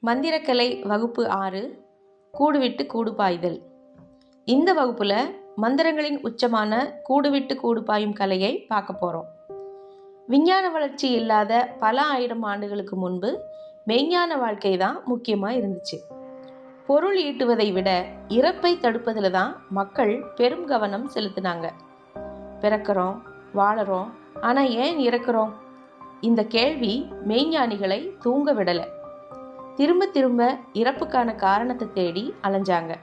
மந்திரக்கலை வகுப்பு 6 கூடுவிட்டு கூடு பாய்தல். இந்த வகுப்புல மந்திரங்களின் உச்சமான கூடுவிட்டு கூடு பாயும் கலையை பார்க்க போறோம். விஞ்ஞான வளர்ச்சி இல்லாத பல ஆயிரம் ஆண்டுகளுக்கு முன்பு மெய்ஞான வாழ்க்கை தான் முக்கியமா இருந்துச்சு. பொருள் ஈட்டுவதை விட இறப்பை தடுப்பதில் தான் மக்கள் பெரும் கவனம் செலுத்தினாங்க. பிறக்கிறோம், வாழறோம், ஆனா ஏன் இறக்குறோம்? இந்த கேள்வி மெய்ஞானிகளை தூங்க விடலை. திரும்ப திரும்ப இறப்புக்கான காரணத்தை தேடி அலைஞ்சாங்க.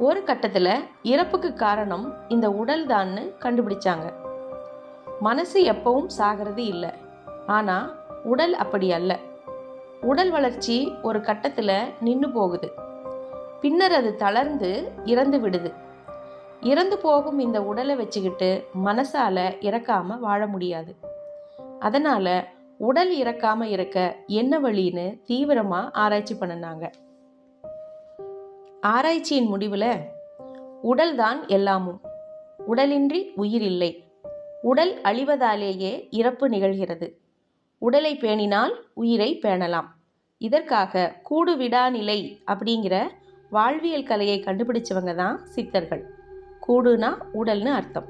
ஒரு கட்டத்தில் இறப்புக்கு காரணம் இந்த உடல் தான்னு கண்டுபிடிச்சாங்க. மனசு எப்பவும் சாகிறது இல்லை, ஆனால் உடல் அப்படி அல்ல. உடல் வளர்ச்சி ஒரு கட்டத்தில் நின்று போகுது, பின்னர் அது தளர்ந்து இறந்து விடுது. இறந்து போகும் இந்த உடலை வச்சுக்கிட்டு மனசால இறக்காம வாழ முடியாது. அதனால உடல் இறக்காம இருக்க என்ன வழின்னு தீவிரமா ஆராய்ச்சி பண்ணினாங்க. ஆராய்ச்சியின் முடிவுல உடல் தான் எல்லாமும், உடலின்றி உயிர் இல்லை, உடல் அழிவதாலேயே இறப்பு நிகழ்கிறது, உடலை பேணினால் உயிரை பேணலாம். இதற்காக கூடு விடாநிலை அப்படிங்கிற வாழ்வியல் கலையை கண்டுபிடிச்சவங்க தான் சித்தர்கள். கூடுனா உடல்னு அர்த்தம்.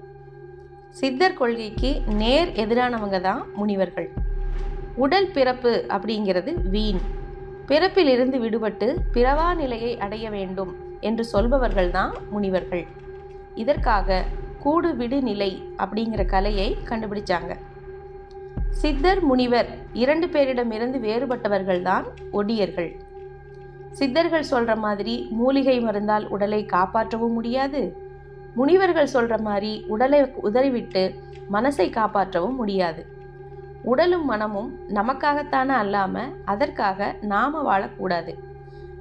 சித்தர் கொள்கைக்கு நேர் எதிரானவங்க தான் முனிவர்கள். உடல் பிறப்பு அப்படிங்கிறது வீண், பிறப்பிலிருந்து விடுபட்டு பிறவா நிலையை அடைய வேண்டும் என்று சொல்பவர்கள் தான் முனிவர்கள். இதற்காக கூடு விடு நிலை அப்படிங்கிற கலையை கண்டுபிடிச்சாங்க. சித்தர் முனிவர் 2 பேரிடமிருந்து வேறுபட்டவர்கள் தான் ஒடியர்கள். சித்தர்கள் சொல்ற மாதிரி மூலிகை மருந்தால் உடலை காப்பாற்றவும் முடியாது, முனிவர்கள் சொல்ற மாதிரி உடலை உதறிவிட்டு மனசை காப்பாற்றவும் முடியாது. உடலும் மனமும் நமக்காகத்தானே அல்லாம அதற்காக நாம வாழக்கூடாது.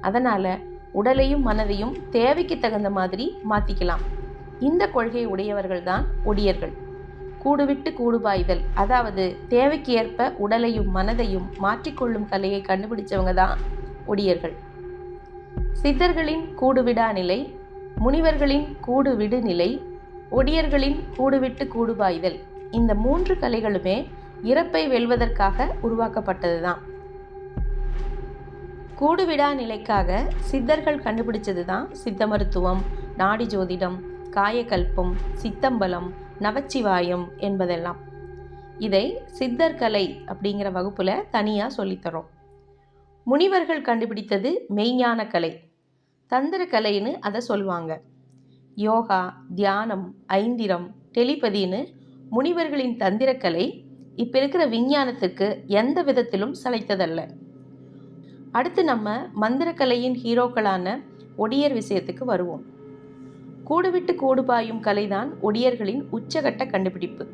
அதனால உடலையும் மனதையும் தேவைக்கு தகுந்த மாதிரி மாத்திக்கலாம். இந்த கொள்கை உடையவர்கள் தான் ஒடியர்கள். கூடுவிட்டு கூடு பாய்தல், அதாவது தேவைக்கு ஏற்ப உடலையும் மனதையும் மாற்றிக்கொள்ளும் கலையை கண்டுபிடிச்சவங்க தான் ஒடியர்கள். சித்தர்களின் கூடுவிடா நிலை, முனிவர்களின் கூடு விடு நிலை, ஒடியர்களின் கூடுவிட்டு கூடு பாய்தல், இந்த 3 கலைகளுமே இறப்பை வெல்வதற்காக உருவாக்கப்பட்டது தான். கூடுவிடா நிலைக்காக சித்தர்கள் கண்டுபிடிச்சது தான் சித்த மருத்துவம், நாடி ஜோதிடம், காயகல்பம், சித்தம்பலம், நவச்சிவாயம் என்பதெல்லாம். இதை சித்தர் கலை அப்படிங்கிற வகுப்புல தனியா சொல்லித்தரோம். முனிவர்கள் கண்டுபிடித்தது மெய்ஞான கலை, தந்திர கலைன்னு அதை சொல்லுவாங்க. யோகா, தியானம், ஐந்திரம், டெலிபதின்னு முனிவர்களின் தந்திரக்கலை இப்போ இருக்கிற விஞ்ஞானத்துக்கு எந்த விதத்திலும் சளைத்ததல்ல. அடுத்து நம்ம மந்திரக்கலையின் ஹீரோக்களான ஒடியர் விஷயத்துக்கு வருவோம். கூடுவிட்டு கூடு பாயும் கலைதான் ஒடியர்களின் உச்சகட்ட கண்டுபிடிப்பு.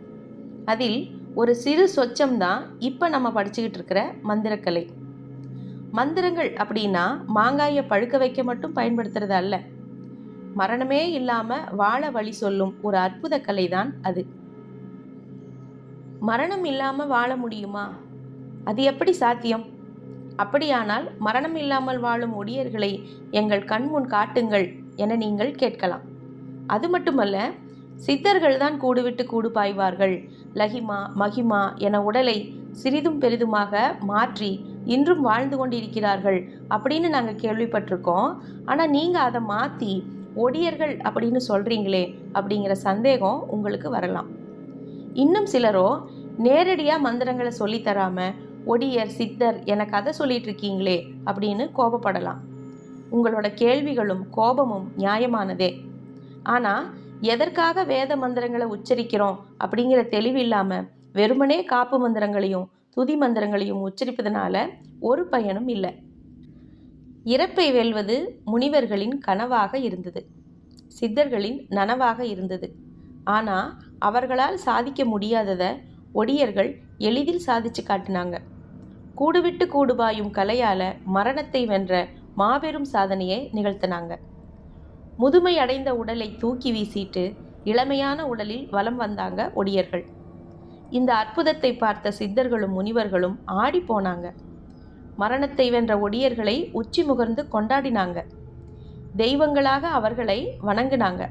அதில் ஒரு சிறு சொச்சம்தான் இப்போ நம்ம படிச்சுக்கிட்டு இருக்கிற மந்திரக்கலை. மந்திரங்கள் அப்படின்னா மாங்காயை பழுக்க வைக்க மட்டும் பயன்படுத்துறது அல்ல, மரணமே இல்லாம வாழ வழி சொல்லும் ஒரு அற்புத கலை தான் அது. மரணம் இல்லாம வாழ முடியுமா? அது எப்படி சாத்தியம்? அப்படியானால் மரணம் இல்லாமல் வாழும் ஒடியர்களை எங்கள் கண்முன் காட்டுங்கள் என நீங்கள் கேட்கலாம். அது மட்டுமல்ல, சித்தர்கள் தான் கூடுவிட்டு கூடு பாய்வார்கள், லகிமா மகிமா என உடலை சிறிதும் பெரிதுமாக மாற்றி இன்றும் வாழ்ந்து கொண்டிருக்கிறார்கள் அப்படின்னு நாங்கள் கேள்விப்பட்டிருக்கோம். ஆனால் நீங்கள் அதை மாற்றி ஒடியர்கள் அப்படின்னு சொல்கிறீங்களே அப்படிங்கிற சந்தேகம் உங்களுக்கு வரலாம். இன்னும் சிலரோ நேரடியாக மந்திரங்களை சொல்லித்தராம ஒடியர் சித்தர் என கதை சொல்லிட்டு இருக்கீங்களே அப்படின்னு கோபப்படலாம். உங்களோட கேள்விகளும் கோபமும் நியாயமானதே. ஆனால் எதற்காக வேத மந்திரங்களை உச்சரிக்கிறோம் அப்படிங்கிற தெளிவு இல்லாமல் வெறுமனே காப்பு மந்திரங்களையும் துதி மந்திரங்களையும் உச்சரிப்பதனால ஒரு பயனும் இல்லை. இறப்பை வெல்வது முனிவர்களின் கனவாக இருந்தது, சித்தர்களின் நனவாக இருந்தது. ஆனால் அவர்களால் சாதிக்க முடியாததை ஒடியர்கள் எளிதில் சாதிச்சு காட்டினாங்க. கூடுவிட்டு கூடு பாயும் கலையால் மரணத்தை வென்ற மாபெரும் சாதனையை நிகழ்த்தினாங்க. முதுமை அடைந்த உடலை தூக்கி வீசிட்டு இளமையான உடலில் வலம் வந்தாங்க ஒடியர்கள். இந்த அற்புதத்தை பார்த்த சித்தர்களும் முனிவர்களும் ஆடி போனாங்க. மரணத்தை வென்ற ஒடியர்களை உச்சி முகர்ந்து கொண்டாடினாங்க. தெய்வங்களாக அவர்களை வணங்கினாங்க.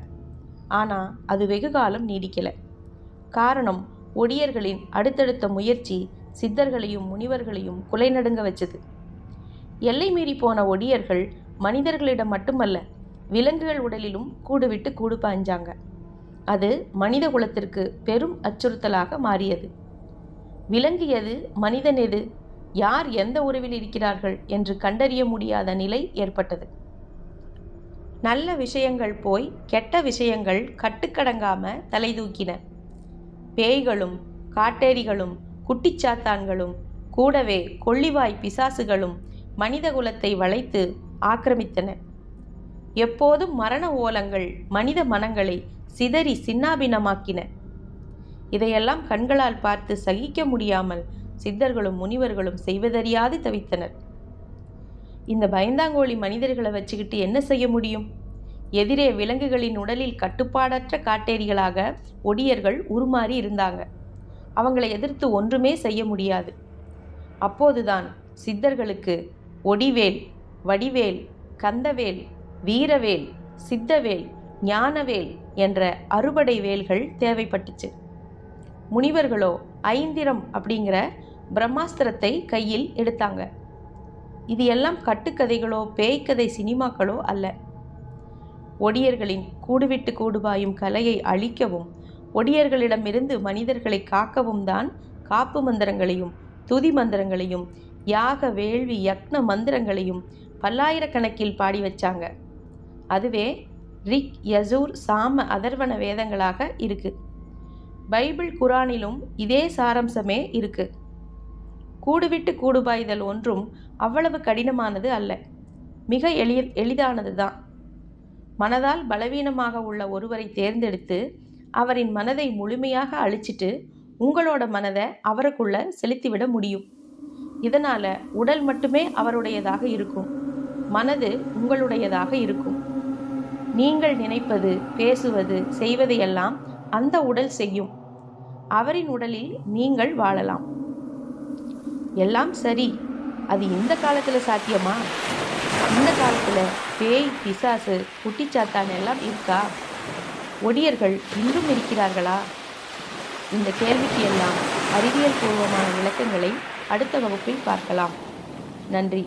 ஆனால் அது வெகு காலம் நீடிக்கல. காரணம், ஒடியர்களின் அடுத்தடுத்த முயற்சி சித்தர்களையும் முனிவர்களையும் குலைநடுங்க வச்சது. எல்லை மீறி போன ஒடியர்கள் மனிதர்களிடம் மட்டுமல்ல, விலங்குகள் உடலிலும் கூடுவிட்டு கூடு பாய்ஞ்சாங்க. அது மனித குலத்திற்கு பெரும் அச்சுறுத்தலாக மாறியது. விலங்கு எது, மனிதன் எது, யார் எந்த உறவில் இருக்கிறார்கள் என்று கண்டறிய முடியாத நிலை ஏற்பட்டது. நல்ல விஷயங்கள் போய் கெட்ட விஷயங்கள் கட்டுக்கடங்காம தலை தூக்கின. பேய்களும் காட்டேரிகளும் குட்டிச்சாத்தான்களும் கூடவே கொள்ளிவாய் பிசாசுகளும் மனித குலத்தை வளைத்து ஆக்கிரமித்தன. எப்போதும் மரண ஓலங்கள் மனித மனங்களை சிதறி சின்னாபின்னமாக்கின. இதையெல்லாம் கண்களால் பார்த்து சகிக்க முடியாமல் சித்தர்களும் முனிவர்களும் செய்வதறியாது தவித்தனர். இந்த பயந்தாங்கோழி மனிதர்களை வச்சுக்கிட்டு என்ன செய்ய முடியும்? எதிரே விலங்குகளின் உடலில் கட்டுப்பாடற்ற காட்டேரிகளாக ஒடியர்கள் உருமாறி இருந்தாங்க. அவங்களை எதிர்த்து ஒன்றுமே செய்ய முடியாது. அப்போதுதான் சித்தர்களுக்கு ஒடிவேல், வடிவேல், கந்தவேல், வீரவேல், சித்தவேல், ஞானவேல் என்ற அறுபடை வேல்கள் தேவைப்பட்டுச்சு. முனிவர்களோ ஐந்திரம் அப்படிங்கிற பிரம்மாஸ்திரத்தை கையில் எடுத்தாங்க. இது எல்லாம் கட்டுக்கதைகளோ பேய்க்கதை சினிமாக்களோ அல்ல. ஒடியர்களின் கூடுவிட்டு கூடுபாயும் கலையை அழிக்கவும் ஒடியர்களிடமிருந்து மனிதர்களை காக்கவும் தான் காப்பு மந்திரங்களையும் துதி மந்திரங்களையும் யாக வேள்வி யக்ன மந்திரங்களையும் பல்லாயிரக்கணக்கில் பாடி வச்சாங்க. அதுவே ரிக், யசூர், சாம, அதர்வன வேதங்களாக இருக்கு. பைபிள், குரானிலும் இதே சாரம்சமே இருக்கு. கூடுவிட்டு கூடுபாய்தல் ஒன்றும் அவ்வளவு கடினமானது அல்ல. மிக எளிதானது தான். மனதால் பலவீனமாக உள்ள ஒருவரை தேர்ந்தெடுத்து அவரின் மனதை முழுமையாக அழிச்சிட்டு உங்களோட மனதை அவருக்குள்ள செலுத்திவிட முடியும். இதனால உடல் மட்டுமே அவருடையதாக இருக்கும், மனது உங்களுடையதாக இருக்கும். நீங்கள் நினைப்பது, பேசுவது, செய்வதையெல்லாம் அந்த உடல் செய்யும். அவரின் உடலில் நீங்கள் வாழலாம். எல்லாம் சரி, அது இந்த காலத்தில் சாத்தியமா? இந்த காலத்தில் பேய், பிசாசு, குட்டிச்சாத்தான் எல்லாம் இருக்கா? ஒடியர்கள் இன்றும் இருக்கிறார்களா? இந்த கேள்விக்கு எல்லாம் அறிவியல் பூர்வமான விளக்கங்களை அடுத்த வகுப்பில் பார்க்கலாம். நன்றி.